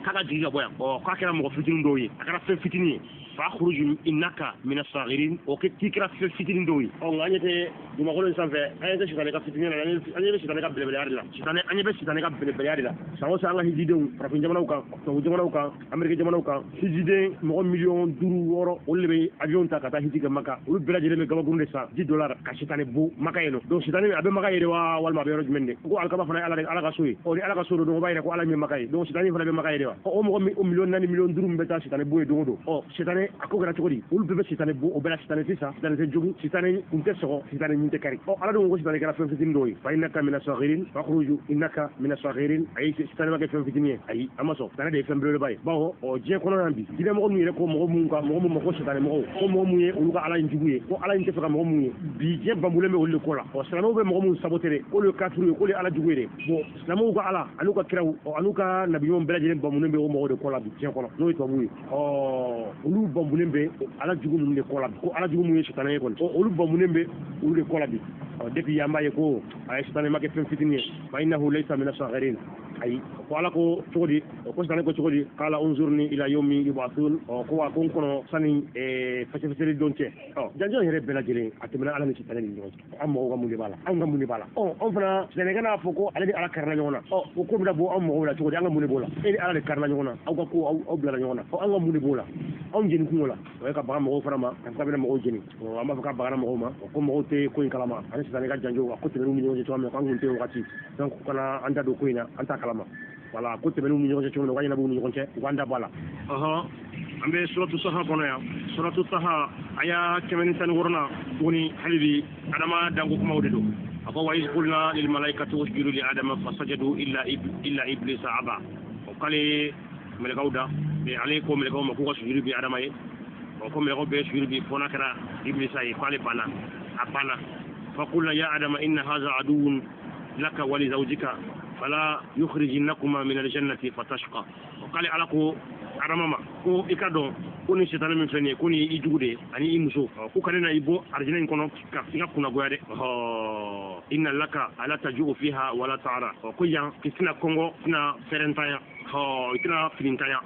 [SPEAKER 3] k'a ka jigi ka bɔ yan k'a kɛra mɔgɔ fitinin dɔw ye a kɛra fɛn fitinin ye fa akhruju innaka min as-saghirin o k'i kɛra fɛn fitinin dɔw ye nka an ɲɛ tɛ dugumakolo in sanfɛ an ɲɛ tɛ sitani ka fitinin na an ɲɛ bɛ sitani ka belebeleya de la an ɲɛ bɛ sitani ka belebeleya de la san o san an ka hijidenw farafin jamanaw kan tubabu jamanaw kan ameriki jamanaw kan hijiden mɔgɔ 5,6 olu de bɛ avion ta ka taa hiji kɛ maka olu bɛɛ lajɛlen bɛ gabakurun de san $10 ka sitani bo maka yen nɔ donc sitani a bɛ maka ye de wa walima a bɛ yɔrɔ jumɛn de ko alikaba fana ye ala ka so ye ni ala ka so don donc o b'a yira ko ala min ye maka ye donc sitani fana bɛ maka ye de wa o mɔgɔ o 4 millions min bɛ taa sitani bo ye don o don sitani a ko kɛra cogo di olu bɛɛ bɛ sitani bo o bɛɛ la sitani sisan sitani tɛ jogi sitani kun tɛ sɔgɔ sitani ɲin tɛ kari ala dun ko sitani kɛra fɛn fitinin dɔw ye fa innaka mina saghirin fakhruju innaka mina saghirin ayi sitani ma kɛ fɛn fitinin ye ayi an ma sɔn sitani de ye fɛn belebeleba ye bawo diɲɛ kɔnɔ yan bi diinɛ mɔgɔ min yɛrɛ ko mɔgɔ mun ma ko sitani mɔgɔw ko mɔgɔ mun ye olu ka ala in jugu ye ko ala in tɛ fɛ ka mɔgɔ mun ye bi diɲɛ banbulen bɛ olu de ko la silamɛw bɛ mɔgɔ mun saboter de k'olu ye kafiriw ye k'olu ye ala jugu ye de bon silamɛw ka ala an'u ka kiraw an'u ka nabiɲumanw bɛɛ lajɛlen banbulen bɛ o mɔgɔw de kɔ la bi diɲɛ kɔnɔ n'o ye tubabuw ye olu banbulen bɛ ala jugu ninnu de kɔ la bi ko ala jugu mun ye sitani ye kɔni olu banbulen bɛ olu de kɔ la bi depuis yan b'a ye ko a ye sitani ma kɛ fɛn fitinin ye fa innahu laysa mina saghirin ayi ko ala ko cogo di ko sitani ko cogo di qala unzurni ila yawmi yub'athun ko wa ko n kɔnɔ sani fɛsɛfɛsɛli don cɛ janjɔn yɛrɛ bɛɛ lajɛlen a tɛmɛna ala ni sitani ni ɲɔgɔn cɛ an mɔgɔw ka mun de b'a la anw ka mun de b'a la anw fana sɛnɛkɛ n'a fɔ ko ale ni ala karila ɲɔgɔn na o ko bɛna bɔ anw mɔgɔw la cogo di an ka mun de b'o la e ni ala de karila ɲɔgɔn na aw ka ko aw bilala ɲɔgɔn na an ka mun de b'o la anw jeni kungo la o ye ka bagan mɔgɔw fana ma ka taa bɛna mɔgɔw jeni an b'a fɔ ka bagana mɔgɔw ma ko mɔgɔw tɛ ko in kalama ani sitani ka janjo a ko tɛmɛn'u ni ɲɔgɔn cɛ cogoya min na k'an kun tɛ wagati donc kana an da don ko in na an t'a kalama voilà ko tɛmɛn'u ni ɲɔgɔn cɛ cogo min na u ka ɲɛnabɔ u ni ɲɔgɔn cɛ u k'an da bɔ a la an bɛ suratu saha kɔnɔ yan suratu saha a y'a 116 tuguni hali bi adama danko kumaw de don a ko wa iz qulna lil malaikati usjudu li adama fasajadu illa iblisa aba o k'ale mɛlɛkaw da ale ko mɛlɛkaw ma k'u ka sujudi bi adama ye ko mɛlɛkaw bɛɛ sujudi bi fɔ n'a kɛra iblisa ye k'ale banna a banna فقلنا يا آدم إن هذا عدو لك ولزوجك فلا يخرجنكما من الجنة فتشقى وقال على كو aramama ko ikado ko ni shetani min fene ko ni ijugude ani imuso ko kanena ibo arjina kono ka singa kuna goyade inna laka ala tajuu fiha wala ta'ra ko yan kisina kongo na ferentaya itina filintaya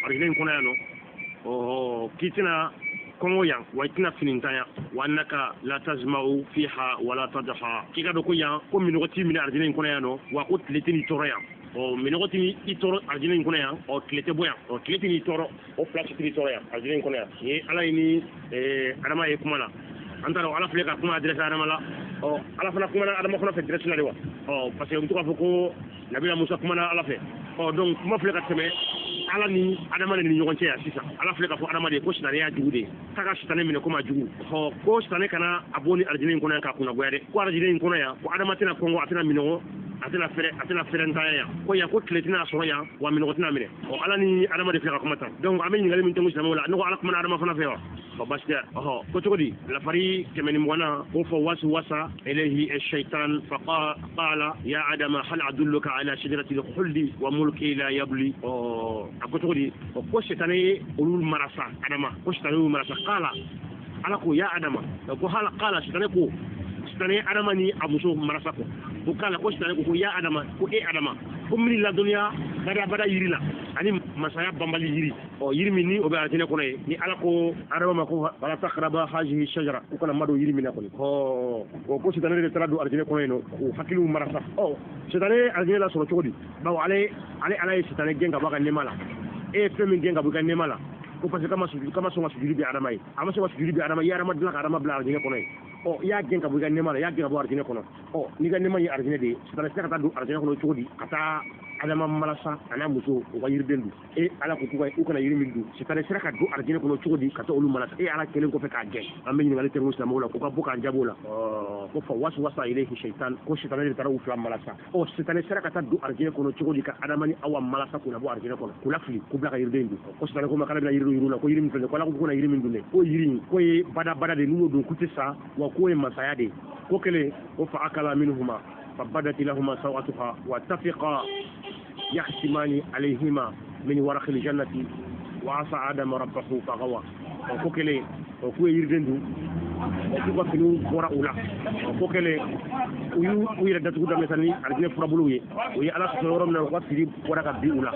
[SPEAKER 3] arjina kono yano kitina kongo yan wa itina filintaya wa annaka la tazma'u fiha wala tadha kikado ko yan ko minoti min arjina kono yano wa ko tletini toroya minogoti itoro arjina kono yan o tlete boyan o tlete ni toro o place tri toro yan arjina kono yan ni ala ni adama e kuma la antara ala fle ka kuma adresse adama la ala fana kuma adama fana fe adresse la de wa parce que on to ka foko nabila musa kuma na ala fe donc kuma fle ka teme ala ni adama ni ɲɔgɔn cɛ ya sisan ala fle ka fɔ adama de ko sitaniya jugu de kaka sitane minɛ ko ma jugu ko sitane kana a bɔ ni arjina kono yan ka kunna goya de ko arjina kono yan ko adama tɛna kɔngɔ a tɛna minɔgɔ a tɛna fɛrɛntanya yan ko yan ko tile tɛna sɔrɔ yan wa minɔgɔ tɛna minɛ ala ni adama de filɛ ka kuma tan donc an bɛ ɲininkali min tɛngu silamɛw la ne ko ala kuma na adama fana fɛ wa بس ده كتودي لفري كمان موانا وفواس وسا إليه الشيطان فقال يا آدم هل أدلك على شجرة الخلد وملك لا يبلي كتودي وكوشتاني أولو مرسا آدم كوشتاني أولو مرسا قال ألاكو يا آدم قال شتانيكو ستاني آدمني أبوسو مرساكو وقال كوشتانيكو يا آدم آدم كمني لا دنيا بدا يريلا ani masaya bambali yiri yiri min ni o be arjine kono ni ala ko araba mako wala taqraba hadhihi shajara ko kana mado yiri min ko ko sitane de tradu arjine kono no o hakilu marasa sitane arjine la soro chodi bawo ale sitane genga baka nemala e femi genga baka nemala ko parce que kama so masujudi bi adamay ama so masujudi bi adamay yarama dila arama bla arjine kono ya genga baka nemala ya genga bo arjine kono ni ga nemay arjine de sitane saka tadu arjine kono chodi kata adama malasa ana muso o yirdendu ala ko tuwa o kana yirmin du sitane sira ka du arjine kono chodi kata olu malasa ala kelen ko fe ka gen ambe ni ngalete musa mawla ko ka boka njabola ko fa wasa ilayhi shaytan ko sitane de tara ufla malasa sitane sira ka du arjine kono chodi ka adama ni awa malasa ko na bo arjine kono kula fili ko bla ka yirdendu ko sitane ko makala bla yirula ko yirmin fe ko la ko na yirmin du ne ko yiri ko bada de nuno do kutisa wa ko masaya de ko kele o fa akala minhuma فبدت لهما سوءتها واتفقا يحسمان عليهما من ورق الجنة وعصى آدم ربه فغوى وكوكلي وكوي يردندو وكوكا فنو ورا أولا وكوكلي ويردت قد مثلا عرجنا فرابلوي ويا على سورة من الوقت في ورا كبي أولا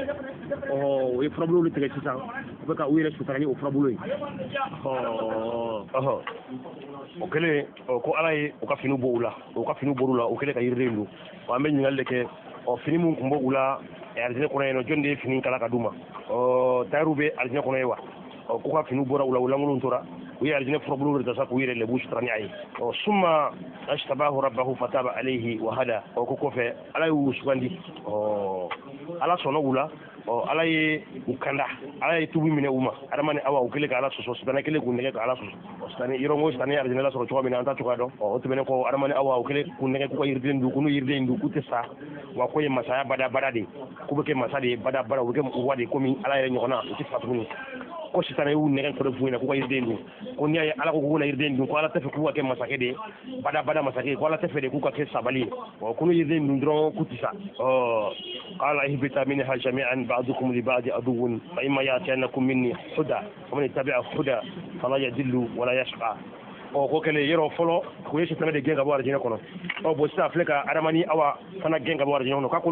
[SPEAKER 3] ويفرابلو لتجسسا وكا ويرد سفراني وفرابلوي okele ko alaye o ka finu bo ula okele ka yirdendu wa men ngalle ke o fini mun kumbo ula e arjine kono eno jonde fini kala ka duma tayrube arjine kono ewa ko ka finu bora ula ngulun tora wi arjine probulu da sa ko yire le bush trani ay summa ashtabahu rabbahu fataba alayhi wa hada ko fe alayu sugandi ala sono ula ala ye ukanda ala ye tubu mine uma adamani awa ukele ka ala soso sitana kele kunnege ka ala soso sitani irongo sitani arjine la soro chwa mina anta chwa do o tibene ko adamani awa ukele kunnege ko yirden du kunu yirden du kutesa wa ko ye masaya bada de kubeke masade bada wuke wade komi ala ye nyona ti fatuni ko sitana yu nege ko fuina ko yirden du ko ni ala ko na yirden du ko ala tafe ko ke masake de bada masake ko ala tafe de ko ka ke sabali o kunu yirden du dron kutisa qala ihbita minha jami'an بعضكم لبعض عدو فإما يأتينكم مني هدى ومن يتبع هدى فلا يضل ولا يشقى ko kele yero folo ko yeshi tanade genga bo arjina kono bo sta fleka adamani awa fana genga bo arjina kono ka ko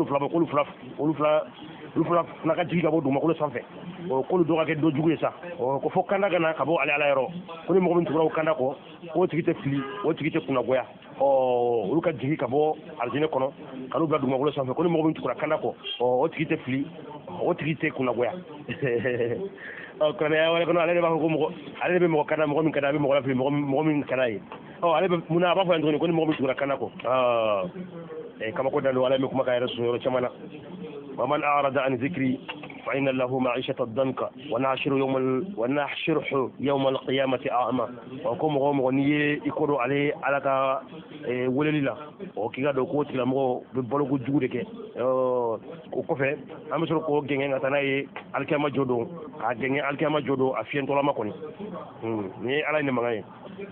[SPEAKER 3] lufla na ka jiga bo duma ko sanfe ko lu doga ke do jugu sa ko fokanda gana ka bo ala yero ko ni mo min turo kanda ko tigite fili tigite kuna goya olu ka jigi ka bo arjina kono kanu bla duma ko sanfe ko ni mo min turo kanda ko tigite fili tigite kuna goya kono ya wala kono ale ba ko mo ale be mo kana mo min kana be mo la fili mo min kana yi ale be muna ba fa ndoni ko ni mo min turo kanda ko kama ko dalo ala me kuma ka rasul yoro chamana ومن أعرض عن ذكري فإن له معيشة ضنكا ونحشره يوم القيامة أعمى وكم غوم غنيه يكونوا عليه على وللله وكذا دوكوت لامو ببلغ جودك وكفى أما سر كو جنين أتناي الكلمة جودو أفين تولا ما كوني ني على نماعي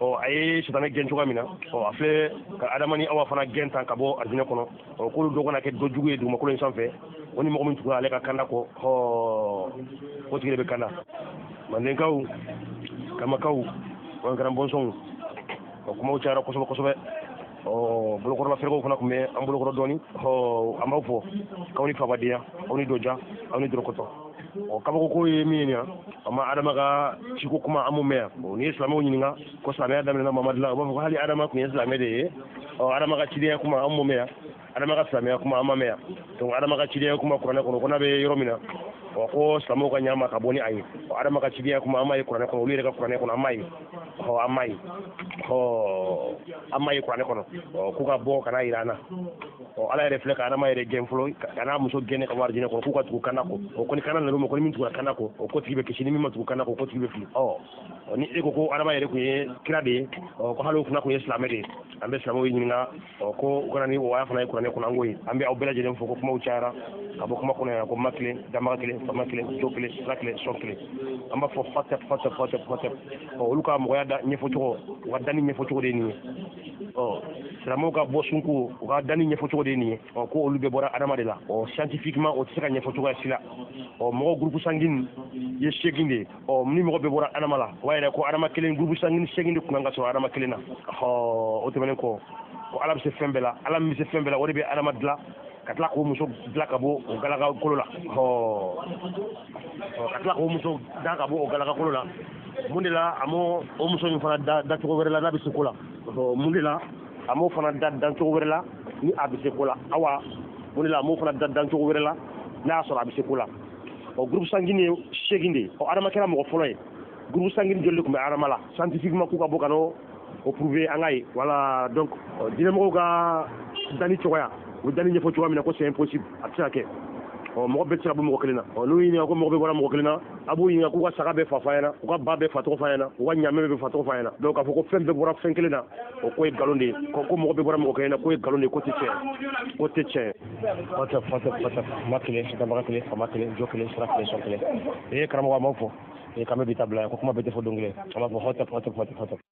[SPEAKER 3] أي شتانة جن شو كامينا أفله كأدماني أو أفنا جن تانكابو أرجينا كونو كل دوكنا كدوجوي دوما كل إنسان فيه woni mo min tuga ale ka kanda ko ko tigre be kanda manden kaw kama kaw on garam bon son ko mo ciara ko sobe bulu ko la fergo ko nak me am bulu ko doni am fo kawni fa badia oni doja oni drokoto kama ko yemi amma adama ga ciko kuma amu me ni islam woni nga ko sa me adama na mamad la ko hali adama ko islam de adama ga cidiya kuma amu me adama ka samia kuma amamea donc adama ka cidiya kuma kurane kono kona be yoromina ko slamo ka nyama ka boni ayi adama ka cidiya kuma amai kurane kono lire ka kurane kono amai kurane kono ku ka bo kana irana ala refleka adama ere genflo kana muso gene ka warjine kono ku ka tu kana ko ni kana na ko min tu kana ko tibe kishini mi matu kana ko tibe fli ni ko adama ere ko kirade ko halo kuna ko islamede ambe islamo wi nyinga ko kana ni wa fana kuranɛ kɔnɔ an ko ye an bɛ aw bɛɛ lajɛlen fo ko kumaw cayara ka bɔ kuma kɔnɔ yan ko ma kelen damaga kelen fama kelen jo kelen sira kelen sɔn kelen an b'a fɔ fatɛp olu ka mɔgɔya da ɲɛfɔcogo u ka danni ɲɛfɔcogo de ye nin ye silamɛw ka bɔ sunko u ka danni ɲɛfɔcogo de ye nin ye ko olu bɛɛ bɔra adama de la scientifiquement o tɛ se ka ɲɛfɔ cogoya si la mɔgɔ groupe sanguine ye 8 de ye ni mɔgɔ bɛɛ bɔra adama la o b'a yɛrɛ ko adama kelen groupe sanguine 8 de kun kan ka sɔrɔ adama kelen na o tɛmɛnen kɔ ko ala bɛ se fɛn bɛɛ la ala min bɛ se fɛn bɛɛ la o de bɛ adama dilan ka tila k'o muso dilan ka bɔ o galaka kolo la ka tila k'o muso da ka bɔ o galaka kolo la mun de la a m'o o muso in fana da cogo wɛrɛ la n'a bɛ se ko la mun de la a m'o fana da cogo wɛrɛ la ni a bɛ se ko la awa mun de la a m'o fana da cogo wɛrɛ la n'a y'a sɔrɔ a bɛ se ko la groupe sanguine ye 8 de ye adama kɛra mɔgɔ fɔlɔ ye groupe sanguine joli de tun bɛ adama la scientifiquement k'u ka bɔ ka n'o prouver an ka ye voilà donc diinɛmɔgɔw ka danni cogoya u danni ɲɛfɔ cogoya min na ko c'est impossible a tɛ se ka kɛ mɔgɔ bɛɛ tɛ se ka bɔ mɔgɔ kelen na n'u ɲininka ko mɔgɔ bɛ bɔra mɔgɔ kelen na a b'u ɲininka k'u ka saga bɛɛ fa ɲɛna u ka ba bɛɛ fa tɔgɔ f'a ɲɛna u ka ɲaamɛ bɛɛ fa tɔgɔ f'a ɲɛna donc k'a fɔ ko fɛn bɛɛ bɔra fɛn kelen na o ko ye nkalon de ye ko mɔgɔ bɛɛ bɔra mɔgɔ kelen na k'o ye nkalon de ye k'o tɛ tiɲɛ fatɛp ma kelen damaga kelen fama kelen jo kelen sira kelen sɔn kelen karamɔgɔ a m'aw fɔ k'an bɛ bi ta bila yan ko kuma bɛɛ tɛ fɔ don kelen an b'a fɔ fatɛp